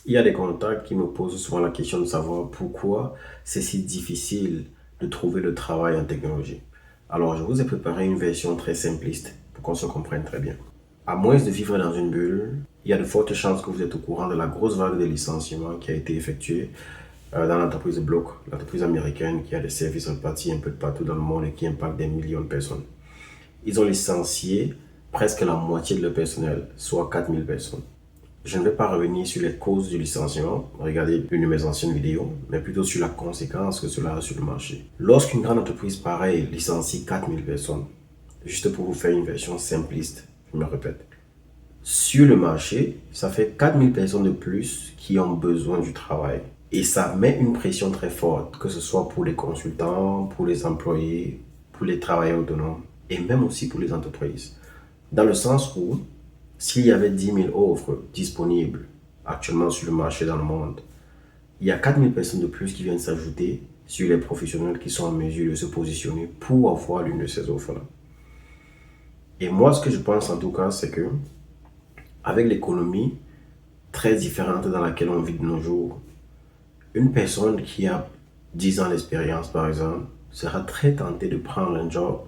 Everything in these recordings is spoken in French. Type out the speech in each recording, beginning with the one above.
Il y a des contacts qui me posent souvent la question de savoir pourquoi c'est si difficile de trouver le travail en technologie. Alors, je vous ai préparé une version très simpliste pour qu'on se comprenne très bien. À moins de vivre dans une bulle, il y a de fortes chances que vous êtes au courant de la grosse vague de licenciements qui a été effectuée dans l'entreprise Block, l'entreprise américaine qui a des services répartis un peu de partout dans le monde et qui impacte des millions de personnes. Ils ont licencié presque la moitié de leur personnel, soit 4000 personnes. Je ne vais pas revenir sur les causes du licenciement, regardez une de mes anciennes vidéos, mais plutôt sur la conséquence que cela a sur le marché. Lorsqu'une grande entreprise pareille licencie 4000 personnes, juste pour vous faire une version simpliste, je me répète, sur le marché, ça fait 4000 personnes de plus qui ont besoin du travail. Et ça met une pression très forte, que ce soit pour les consultants, pour les employés, pour les travailleurs autonomes et même aussi pour les entreprises. Dans le sens où, s'il y avait 10 000 offres disponibles actuellement sur le marché dans le monde, il y a 4000 personnes de plus qui viennent s'ajouter sur les professionnels qui sont en mesure de se positionner pour avoir l'une de ces offres-là. Et moi, ce que je pense en tout cas, c'est que avec l'économie très différente dans laquelle on vit de nos jours, une personne qui a 10 ans d'expérience, par exemple, sera très tentée de prendre un job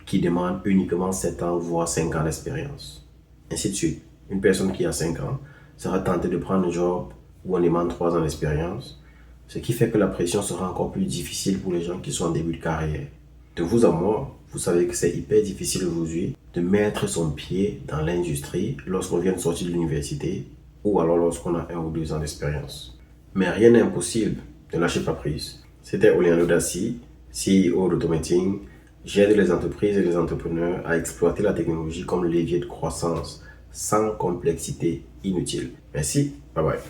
qui demande uniquement 7 ans, voire 5 ans d'expérience. Ainsi de suite. Une personne qui a 5 ans sera tentée de prendre un job où on demande 3 ans d'expérience, ce qui fait que la pression sera encore plus difficile pour les gens qui sont en début de carrière. De vous à moi, vous savez que c'est hyper difficile aujourd'hui de mettre son pied dans l'industrie lorsqu'on vient de sortir de l'université ou alors lorsqu'on a 1 ou 2 ans d'expérience. Mais rien n'est impossible, ne lâchez pas prise. C'était Oleano Dassi, CEO d'Automating. J'aide les entreprises et les entrepreneurs à exploiter la technologie comme levier de croissance sans complexité inutile. Merci, bye bye.